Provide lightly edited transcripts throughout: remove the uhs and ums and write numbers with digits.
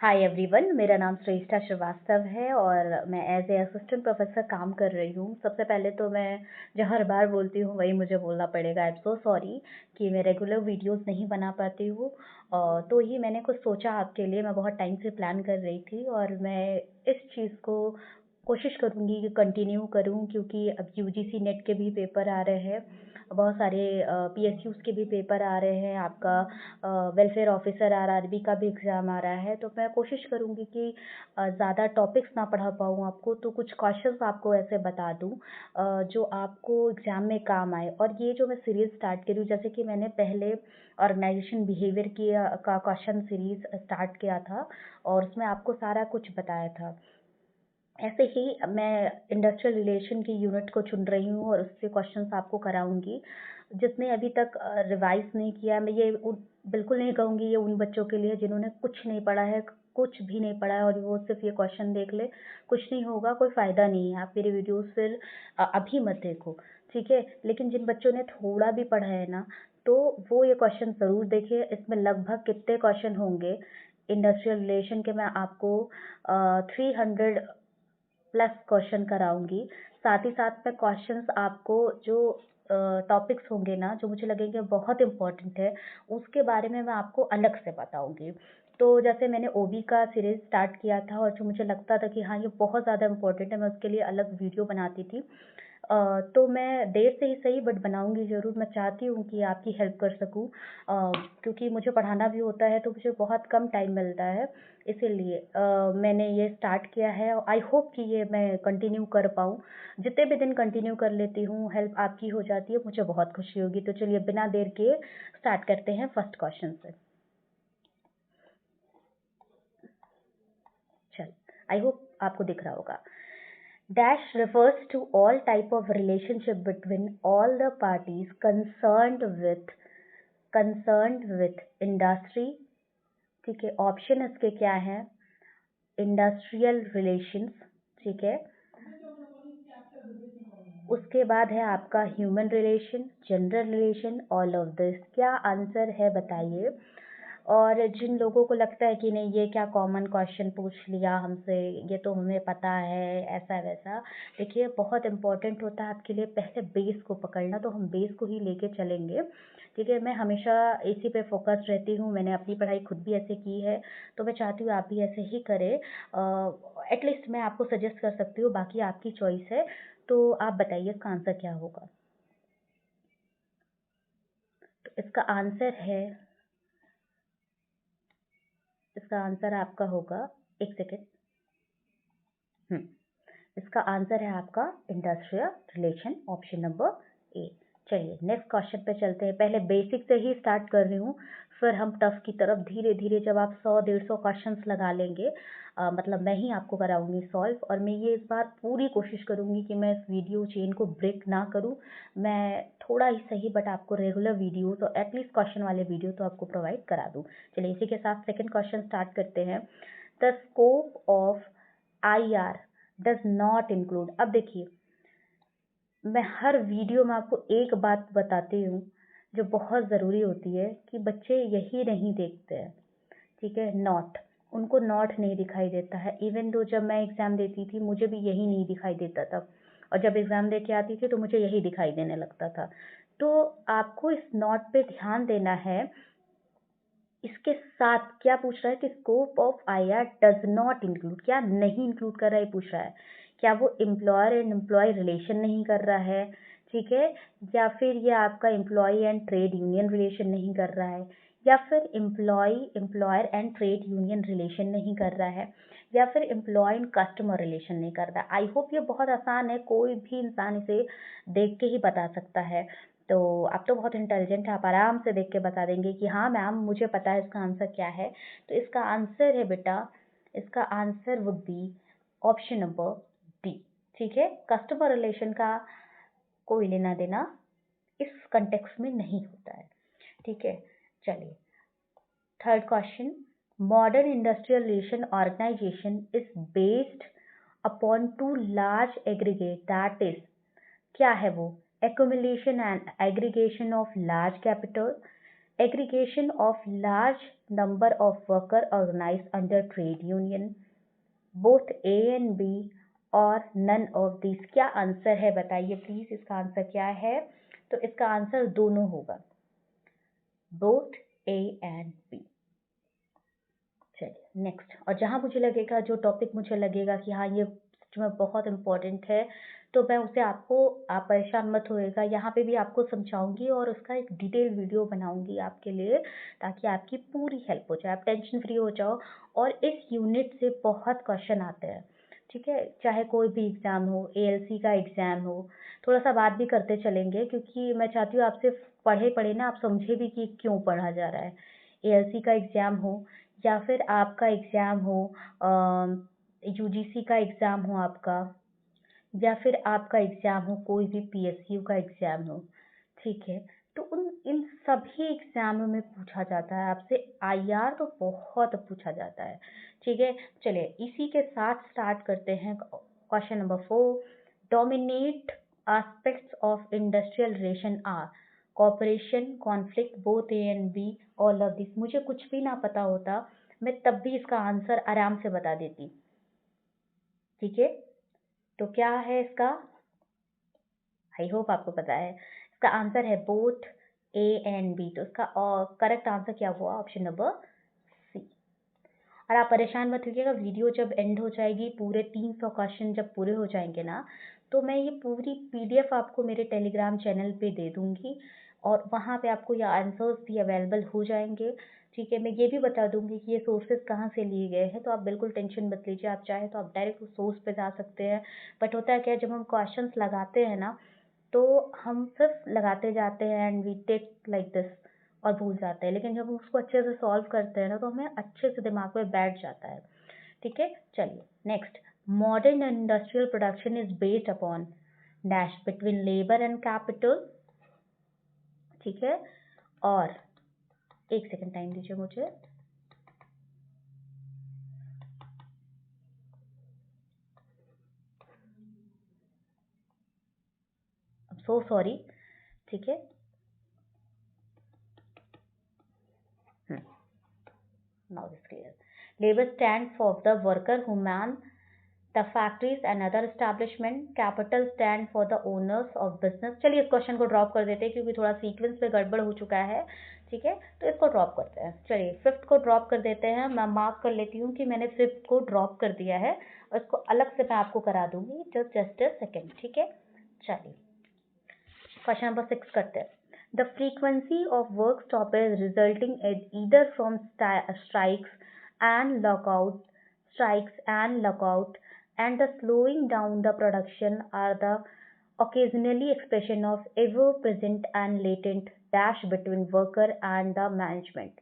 Hi everyone, मेरा नाम श्रेष्ठा श्रीवास्तव है और मैं एज ए असिस्टेंट प्रोफेसर काम कर रही हूँ। सबसे पहले तो मैं जो हर बार बोलती हूँ वही मुझे बोलना पड़ेगा। आई एम सो सॉरी कि मैं रेगुलर वीडियोस नहीं बना पाती हूँ। तो ही मैंने कुछ सोचा आपके लिए। मैं बहुत टाइम से प्लान कर रही थी और मैं इस चीज़ को कोशिश करूँगी कि कंटिन्यू करूँ, क्योंकि अब यूजीसी नेट के भी पेपर आ रहे हैं, बहुत सारे पीएसयूज़ के भी पेपर आ रहे हैं, आपका वेलफेयर ऑफिसर आरआरबी का भी एग्ज़ाम आ रहा है। तो मैं कोशिश करूँगी कि ज़्यादा टॉपिक्स ना पढ़ा पाऊँ आपको, तो कुछ क्वेश्चंस आपको ऐसे बता दूँ जो आपको एग्ज़ाम में काम आए। और ये जो मैं सीरीज़ स्टार्ट करी हूँ, जैसे कि मैंने पहले ऑर्गेनाइजेशन बिहेवियर की का क्वेश्चन सीरीज़ स्टार्ट किया था और उसमें आपको सारा कुछ बताया था। ऐसे ही मैं इंडस्ट्रियल रिलेशन की यूनिट को चुन रही हूँ और उससे क्वेश्चंस आपको कराऊंगी। जिसने अभी तक रिवाइज नहीं किया, मैं ये बिल्कुल नहीं कहूँगी ये उन बच्चों के लिए जिन्होंने कुछ नहीं पढ़ा है, कुछ भी नहीं पढ़ा है और वो सिर्फ ये क्वेश्चन देख ले। कुछ नहीं होगा, कोई फ़ायदा नहीं है। आप मेरे वीडियोस फिर अभी मत देखो, ठीक है। लेकिन जिन बच्चों ने थोड़ा भी पढ़ा है ना, तो वो ये क्वेश्चन ज़रूर देखिए। इसमें लगभग कितने क्वेश्चन होंगे इंडस्ट्रियल रिलेशन के, मैं आपको 300 प्लस क्वेश्चन कराऊंगी। साथ ही साथ मैं क्वेश्चंस आपको जो टॉपिक्स होंगे ना, जो मुझे लगेंगे बहुत इम्पोर्टेंट है, उसके बारे में मैं आपको अलग से बताऊंगी। तो जैसे मैंने ओबी का सीरीज स्टार्ट किया था और जो मुझे लगता था कि हाँ ये बहुत ज़्यादा इम्पोर्टेंट है, मैं उसके लिए अलग वीडियो बनाती थी। तो मैं देर से ही सही बट बनाऊंगी ज़रूर। मैं चाहती हूँ कि आपकी हेल्प कर सकूँ, क्योंकि मुझे पढ़ाना भी होता है तो मुझे बहुत कम टाइम मिलता है। इसीलिए मैंने ये स्टार्ट किया है और आई होप कि ये मैं कंटिन्यू कर पाऊँ। जितने भी दिन कंटिन्यू कर लेती हूँ, हेल्प आपकी हो जाती है, मुझे बहुत खुशी होगी। तो चलिए बिना देर के स्टार्ट करते हैं फर्स्ट क्वेश्चन से। चल, आई होप आपको दिख रहा होगा। Dash refers to all type of relationship between all the parties concerned with industry। ठीक है, ऑप्शन इसके क्या है? इंडस्ट्रियल रिलेशंस, ठीक है। उसके बाद है आपका human relation, general relation, all of this. क्या आंसर है बताइए। और जिन लोगों को लगता है कि नहीं ये क्या कॉमन क्वेश्चन पूछ लिया हमसे, ये तो हमें पता है, ऐसा वैसा, देखिए बहुत इंपॉर्टेंट होता है आपके लिए पहले बेस को पकड़ना। तो हम बेस को ही लेके चलेंगे, ठीक है। मैं हमेशा इसी पे फोकस रहती हूँ, मैंने अपनी पढ़ाई खुद भी ऐसे की है, तो मैं चाहती हूँ आप भी ऐसे ही करें। एटलीस्ट मैं आपको सजेस्ट कर सकती हूँ, बाकी आपकी चॉइस है। तो आप बताइए इसका आंसर क्या होगा। तो इसका आंसर आपका होगा, एक सेकेंड। इसका आंसर है आपका industrial relation, option number A. चलिए नेक्स्ट क्वेश्चन पे चलते हैं। पहले बेसिक से ही स्टार्ट कर रही हूँ, फिर हम टफ की तरफ धीरे धीरे, जब आप 100-150 क्वेश्चंस लगा लेंगे, मतलब मैं ही आपको कराऊंगी सॉल्व। और मैं ये इस बार पूरी कोशिश करूंगी कि मैं इस वीडियो चेन को ब्रेक ना करूं। मैं थोड़ा ही सही बट आपको रेगुलर वीडियो तो एटलीस्ट क्वेश्चन वाले वीडियो तो आपको प्रोवाइड करा दूं। चलिए इसी के साथ सेकेंड क्वेश्चन स्टार्ट करते हैं। The scope of IR does not include. अब देखिए, मैं हर वीडियो में आपको एक बात बताती हूँ जो बहुत ज़रूरी होती है कि बच्चे यही नहीं देखते हैं, ठीक है। नॉट, उनको नॉट नहीं दिखाई देता है। इवन दो जब मैं एग्ज़ाम देती थी मुझे भी यही नहीं दिखाई देता था, और जब एग्ज़ाम दे के आती थी तो मुझे यही दिखाई देने लगता था। तो आपको इस नॉट पे ध्यान देना है। इसके साथ क्या पूछ रहा है कि scope of IR does not include, क्या नहीं इंक्लूड कर रहा है पूछ रहा है। क्या वो एम्प्लॉयर एंड एम्प्लॉय रिलेशन नहीं कर रहा है, ठीक है, या फिर ये आपका employ and trade union relation नहीं कर रहा है, या फिर employer and trade union relation नहीं कर रहा है, या फिर एम्प्लॉय एंड कस्टमर रिलेशन नहीं कर रहा है। आई होप ये बहुत आसान है, कोई भी इंसान इसे देख के ही बता सकता है। तो आप तो बहुत इंटेलिजेंट है, आप आराम से देख के बता देंगे कि हाँ मैम मुझे पता है इसका आंसर क्या है। तो इसका आंसर है बेटा, इसका answer would be option number D, ठीक है। कस्टमर रिलेशन का कोई लेना देना इस कंटेक्स्ट में नहीं होता है, ठीक है। चलिए third question. Modern industrial relation organisation is based upon two large aggregate, that is, क्या है वो? accumulation and aggregation of large capital, aggregation of large number of worker organised under trade union, both A and B और none of this. क्या answer है बताइए please, इसका answer क्या है? तो इसका आंसर दोनों होगा, बोथ ए एंड बी। चलिए नेक्स्ट। और जहाँ मुझे लगेगा, जो टॉपिक मुझे लगेगा कि हाँ ये सच में बहुत इंपॉर्टेंट है, तो मैं उसे आपको, आप परेशान मत होइएगा, यहाँ पे भी आपको समझाऊंगी और उसका एक डिटेल वीडियो बनाऊंगी आपके लिए, ताकि आपकी पूरी हेल्प हो जाए, आप टेंशन फ्री हो जाओ। और इस यूनिट से बहुत क्वेश्चन आते हैं, ठीक है, चाहे कोई भी एग्ज़ाम हो, एएलसी का एग्ज़ाम हो। थोड़ा सा बात भी करते चलेंगे, क्योंकि मैं चाहती हूँ आप सिर्फ पढ़े पढ़े ना, आप समझे भी कि क्यों पढ़ा जा रहा है। एएलसी का एग्ज़ाम हो, या फिर आपका एग्ज़ाम हो, यूजीसी का एग्ज़ाम हो आपका, या फिर आपका एग्ज़ाम हो कोई भी पीएसयू का एग्ज़ाम हो, ठीक है, तो उन इन सभी एग्ज़ामों में पूछा जाता है आपसे आईआर, तो बहुत पूछा जाता है, ठीक है। चलिए इसी के साथ स्टार्ट करते हैं। Question number 4, dominate aspects of industrial relation are cooperation, conflict, both A and B, all of this. मुझे कुछ भी ना पता होता, मैं तब भी इसका आंसर आराम से बता देती, ठीक है। तो क्या है इसका, आई होप आपको पता है। इसका आंसर है बोथ ए एंड बी। तो इसका करेक्ट आंसर क्या हुआ? Option number C. और आप परेशान मत होइएगा, वीडियो जब एंड हो जाएगी, पूरे 300 क्वेश्चन जब पूरे हो जाएंगे ना, तो मैं ये पूरी पीडीएफ आपको मेरे टेलीग्राम चैनल पे दे दूंगी, और वहाँ पे आपको ये आंसर्स भी अवेलेबल हो जाएंगे, ठीक है। मैं ये भी बता दूंगी कि ये सोर्सेज कहाँ से लिए गए हैं, तो आप बिल्कुल टेंशन मत लीजिए। आप चाहे तो आप डायरेक्ट उस सोर्स पे जा सकते हैं। बट होता है क्या, जब हम क्वेश्चंस लगाते हैं ना, तो हम सिर्फ लगाते जाते हैं and we take like this, और भूल जाते हैं। लेकिन जब हम उसको अच्छे से सॉल्व करते हैं ना, तो हमें अच्छे से दिमाग में बैठ जाता है, ठीक है। चलिए next. Modern industrial production is based upon dash between labour and capital, ठीक है। और एक सेकंड टाइम दीजिए मुझे। सो सॉरी, ठीक है। Now it's clear. Labor stands for the worker who man the factories and other establishment. Capital stand for the owners of business. चलिए इस क्वेश्चन को ड्रॉप कर देते हैं, क्योंकि थोड़ा सीक्वेंस पे गड़बड़ हो चुका है, ठीक है। तो इसको ड्रॉप करते हैं। चलिए फिफ्थ को ड्रॉप कर देते हैं। मैं मार्क कर लेती हूँ कि मैंने फिफ्थ को ड्रॉप कर दिया है, और इसको अलग से मैं आपको करा दूंगी, जस्ट अ सेकेंड, ठीक है। चलिए क्वेश्चन नंबर 6 करते हैं। The frequency of work stoppage resulting either from strikes and lockout, and the slowing down the production are the occasionally expression of ever-present and latent dash between worker and the management.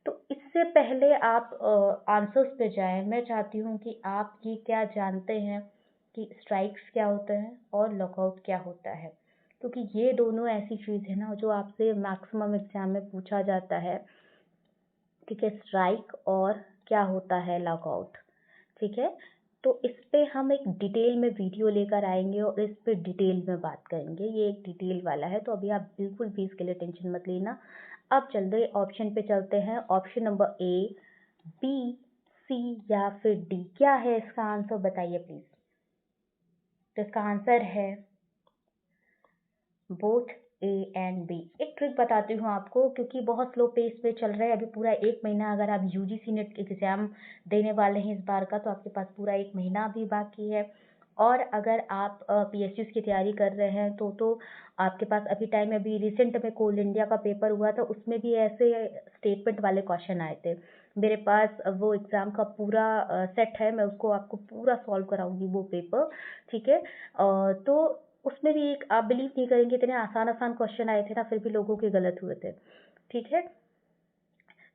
तो इससे पहले आप answers पे जाएं, मैं चाहती हूँ कि आप ये क्या जानते हैं कि स्ट्राइक्स क्या होते हैं और लॉकआउट क्या होता है, क्योंकि ये दोनों ऐसी चीज़ है ना जो आपसे मैक्सिमम एग्जाम में पूछा जाता है, ठीक है। स्ट्राइक और क्या होता है लॉकआउट, ठीक है। तो इस पे हम एक डिटेल में वीडियो लेकर आएंगे और इस पे डिटेल में बात करेंगे। ये एक डिटेल वाला है, तो अभी आप बिल्कुल भी इसके लिए टेंशन मत लेना। अब चलते ऑप्शन पे चलते हैं। ऑप्शन नंबर ए, बी, सी या फिर डी, क्या है इसका आंसर बताइए प्लीज। तो इसका आंसर है बोथ ए एंड बी। एक ट्रिक बताती हूँ आपको, क्योंकि बहुत स्लो पेस पे चल रहा है। अभी पूरा 1 महीना, अगर आप यूजीसी नेट एग्जाम देने वाले हैं इस बार का, तो आपके पास पूरा 1 महीना भी बाकी है। और अगर आप पीएसयू की तैयारी कर रहे हैं, तो आपके पास अभी टाइम है। अभी रिसेंट में कोल इंडिया का पेपर हुआ था, उसमें भी ऐसे स्टेटमेंट वाले क्वेश्चन आए थे। मेरे पास वो एग्ज़ाम का पूरा सेट है, मैं उसको आपको पूरा सॉल्व कराऊंगी वो पेपर, ठीक है। तो उसमें भी एक, आप बिलीव नहीं करेंगे, इतने आसान आसान क्वेश्चन आए थे ना, फिर भी लोगों के गलत हुए थे, ठीक है।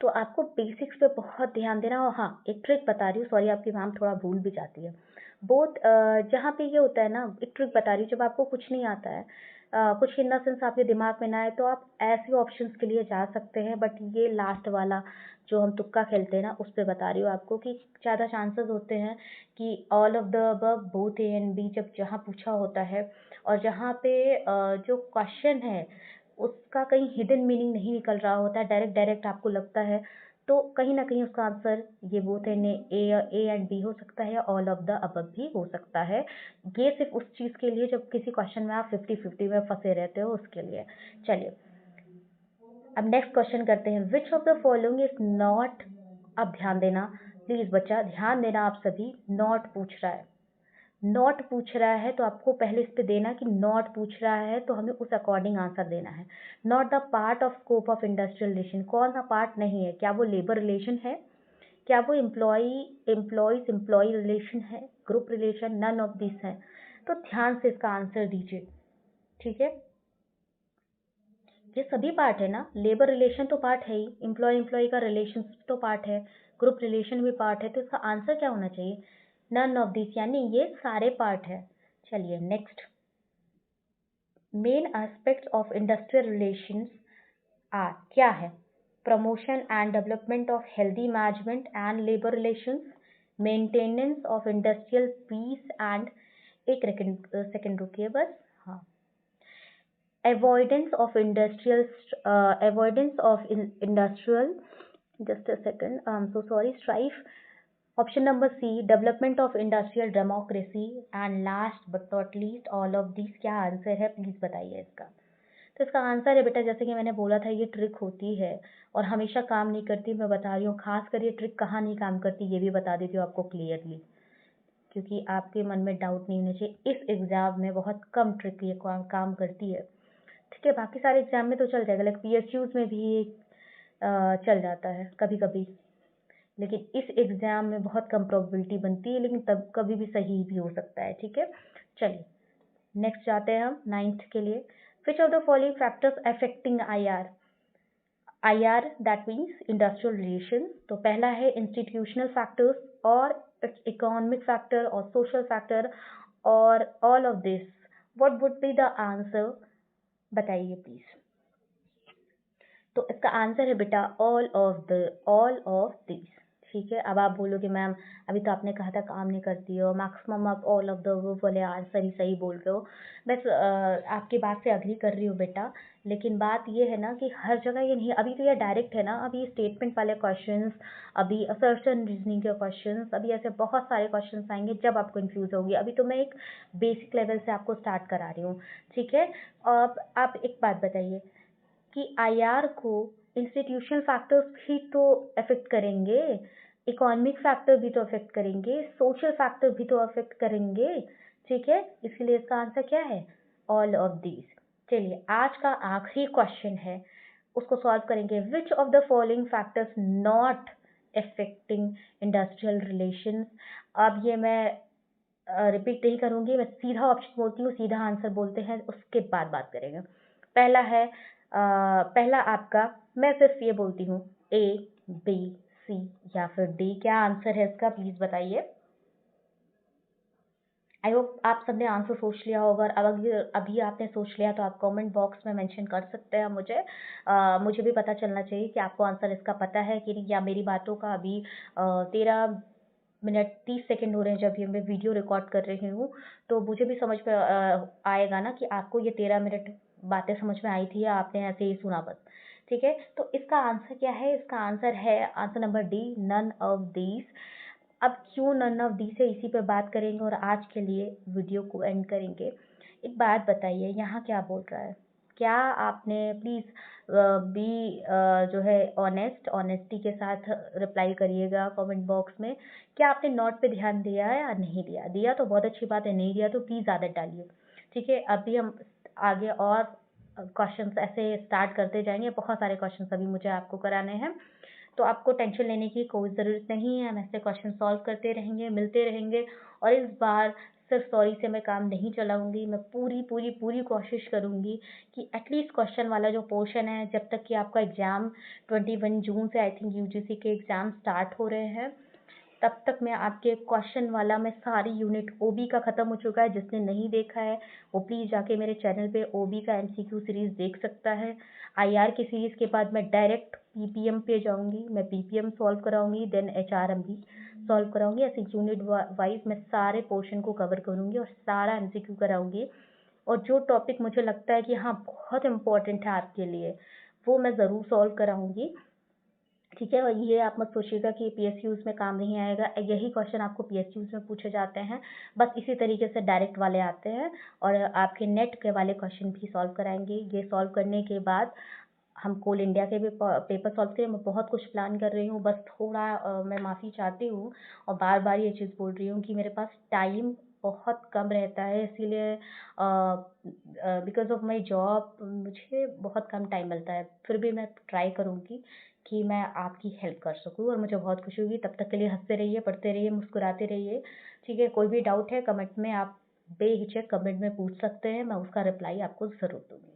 तो आपको बेसिक्स पे बहुत ध्यान देना। और हाँ, एक ट्रिक बता रही हूँ, सॉरी आपकी मैम थोड़ा भूल भी जाती है बहुत। जहाँ पे ये होता है ना, एक ट्रिक बता रही हूँ, जब आपको कुछ नहीं आता है, कुछ इन द सेंस आपके दिमाग में ना आए, तो आप ऐसे ऑप्शंस के लिए जा सकते हैं। बट ये लास्ट वाला जो हम तुक्का खेलते हैं ना, उस पर बता रही हूँ आपको कि ज़्यादा चांसेस होते हैं कि all of the above, both A and B, जब जहाँ पूछा होता है, और जहाँ पे जो क्वेश्चन है उसका कहीं हिडन मीनिंग नहीं निकल रहा होता है, डायरेक्ट डायरेक्ट आपको लगता है, तो कहीं ना कहीं उसका आंसर ये बोथ है, ए एंड बी हो सकता है, ऑल ऑफ द अबव भी हो सकता है। ये सिर्फ उस चीज़ के लिए जब किसी क्वेश्चन में आप 50-50 में फंसे रहते हो, उसके लिए। चलिए अब नेक्स्ट क्वेश्चन करते हैं, which of the following is not. अब ध्यान देना प्लीज बच्चा, ध्यान देना आप सभी, नॉट पूछ रहा है, नॉट पूछ रहा है तो आपको पहले इस पे देना कि नॉट पूछ रहा है तो हमें उस अकॉर्डिंग आंसर देना है। Not the part of scope of industrial relation, कौन सा पार्ट नहीं है? क्या वो लेबर रिलेशन है? क्या वो एम्प्लॉय रिलेशन है? Group relation? None of this है। तो ध्यान से इसका आंसर दीजिए, ठीक है। ये सभी पार्ट है ना, लेबर रिलेशन तो पार्ट है ही, एम्प्लॉय का रिलेशन तो पार्ट है, ग्रुप रिलेशन भी पार्ट है, तो इसका आंसर क्या होना चाहिए? नन ऑफ दिस, यानी ये सारे पार्ट है। चलिए next, main aspects of industrial relations are, क्या है? Promotion and development of healthy management and labour relations, maintenance of industrial peace and, एक सेकंड रुकिए बस, हाँ, avoidance of industrial, just a second, I'm so sorry, strife. Option number C, development of industrial democracy, and last but not least all of these, क्या answer है please बताइए इसका। तो इसका आंसर है बेटा, जैसे कि मैंने बोला था, ये ट्रिक होती है और हमेशा काम नहीं करती, मैं बता रही हूँ। खास कर ये ट्रिक कहाँ नहीं काम करती ये भी बता देती हूँ आपको क्लियरली, क्योंकि आपके मन में डाउट नहीं होना चाहिए। इस एग्जाम में बहुत कम ट्रिक ये काम करती है, ठीक है। बाकी सारे एग्जाम में तो चल जाएगा, लाइक पीएसयूज में भी चल जाता है कभी कभी, लेकिन इस एग्जाम में बहुत कम प्रोबेबिलिटी बनती है, लेकिन तब कभी भी सही भी हो सकता है, ठीक है। चलिए नेक्स्ट जाते हैं हम 9th के लिए। Which of the following factors affecting I R that means industrial relation. तो पहला है इंस्टीट्यूशनल फैक्टर्स, और इट्स इकोनॉमिक फैक्टर, और सोशल फैक्टर, और all of this. What would be the answer, बताइए प्लीज। तो इसका आंसर है बेटा ऑल ऑफ दिस, ठीक है। अब आप बोलोगे मैम अभी तो आपने कहा था काम नहीं करती हो, मैक्सिमम आप ऑल ऑफ द वाले आंसर ही सही बोल रहे हो। बस आपकी बात से अग्री कर रही हूँ बेटा, लेकिन बात ये है ना कि हर जगह ये नहीं, अभी तो ये डायरेक्ट है ना, अभी स्टेटमेंट वाले क्वेश्चंस, अभी असर्शन रीजनिंग के क्वेश्चंस, अभी ऐसे बहुत सारे क्वेश्चंस आएंगे जब आप कंफ्यूज होगी। अभी तो मैं एक बेसिक लेवल से आपको स्टार्ट करा रही हूँ, ठीक है। अब आप एक बात बताइए कि आईआर को इंस्टीट्यूशनल फैक्टर्स भी तो अफेक्ट करेंगे, इकोनॉमिक फैक्टर भी तो अफेक्ट करेंगे, सोशल फैक्टर भी तो अफेक्ट करेंगे, ठीक है। इसलिए इसका आंसर क्या है? All of these. चलिए आज का आखिरी क्वेश्चन है, उसको सॉल्व करेंगे। Which of the following factors not affecting industrial relations. अब ये मैं रिपीट नहीं करूंगी, मैं सीधा ऑप्शन बोलती हूँ, सीधा आंसर बोलते हैं, उसके बाद बात करेंगे। पहला है पहला आपका, मैं सिर्फ ये बोलती हूँ ए, बी, सी या फिर डी, क्या आंसर है इसका प्लीज बताइए। आई होप आप सबने आंसर सोच लिया होगा, और अभी आपने सोच लिया तो आप कमेंट बॉक्स में मेंशन कर सकते हैं मुझे। मुझे भी पता चलना चाहिए कि आपको आंसर इसका पता है कि नहीं, या मेरी बातों का अभी 13 मिनट 30 सेकेंड हो रहे हैं जब ये मैं वीडियो रिकॉर्ड कर रही हूँ, तो मुझे भी समझ में आएगा ना कि आपको ये 13 मिनट बातें समझ में आई थी या आपने ऐसे ही सुना बस, ठीक है। तो इसका आंसर क्या है? इसका आंसर है answer number D, none of these. अब क्यों नन ऑफ दी से इसी पे बात करेंगे और आज के लिए वीडियो को एंड करेंगे। एक बात बताइए, यहाँ क्या बोल रहा है? क्या आपने प्लीज़ बी जो है ऑनेस्टी के साथ रिप्लाई करिएगा कमेंट बॉक्स में। क्या आपने नोट पे ध्यान दिया है या नहीं दिया? दिया तो बहुत अच्छी बात है, नहीं दिया तो प्लीज़ आदत डालिए, ठीक है। अभी हम आगे और क्वेश्चंस ऐसे स्टार्ट करते जाएंगे, बहुत सारे क्वेश्चंस अभी मुझे आपको कराने हैं, तो आपको टेंशन लेने की कोई ज़रूरत नहीं है। हम ऐसे क्वेश्चन सॉल्व करते रहेंगे, मिलते रहेंगे, और इस बार सिर्फ सॉरी से मैं काम नहीं चलाऊंगी, मैं पूरी पूरी पूरी कोशिश करूंगी कि एटलीस्ट क्वेश्चन वाला जो पोर्शन है, जब तक कि आपका एग्ज़ाम 21 जून से आई थिंक यूजीसी के एग्ज़ाम स्टार्ट हो रहे हैं, तब तक मैं आपके क्वेश्चन वाला मैं सारी यूनिट ओबी का ख़त्म हो चुका है। जिसने नहीं देखा है वो प्लीज़ जाके मेरे चैनल पे ओबी का एमसीक्यू सीरीज़ देख सकता है। आईआर की सीरीज़ के बाद मैं डायरेक्ट पीपीएम पे जाऊंगी, मैं पीपीएम सॉल्व कराऊंगी, देन एचआरएम भी सॉल्व कराऊंगी। ऐसे यूनिट वाइज मैं सारे पोर्शन को कवर करूंगी और सारा एमसीक्यू कराऊंगी। और जो टॉपिक मुझे लगता है कि हाँ, बहुत इम्पोर्टेंट है आपके लिए, वो मैं ज़रूर सॉल्व कराऊँगी। ठीक है? और ये आप मत सोचिएगा कि पीएसक्यूज़ में काम नहीं आएगा, यही क्वेश्चन आपको पीएसक्यूज़ में पूछे जाते हैं, बस इसी तरीके से डायरेक्ट वाले आते हैं और आपके नेट के वाले क्वेश्चन भी सॉल्व कराएँगे। ये सॉल्व करने के बाद हम कोल इंडिया के भी पेपर सॉल्व किए, मैं बहुत कुछ प्लान कर रही हूँ, बस थोड़ा मैं माफ़ी चाहती हूँ और बार-बार ये चीज़ बोल रही हूँ कि मेरे पास टाइम बहुत कम रहता है, इसीलिए बिकॉज़ ऑफ़ माय जॉब मुझे बहुत कम टाइम मिलता है। फिर भी मैं ट्राई करूँगी कि मैं आपकी हेल्प कर सकूँ और मुझे बहुत खुशी होगी। तब तक के लिए हँसते रहिए, पढ़ते रहिए, मुस्कुराते रहिए, ठीक है? कोई भी डाउट है कमेंट में आप बेहिचक कमेंट में पूछ सकते हैं, मैं उसका रिप्लाई आपको ज़रूर दूँगी।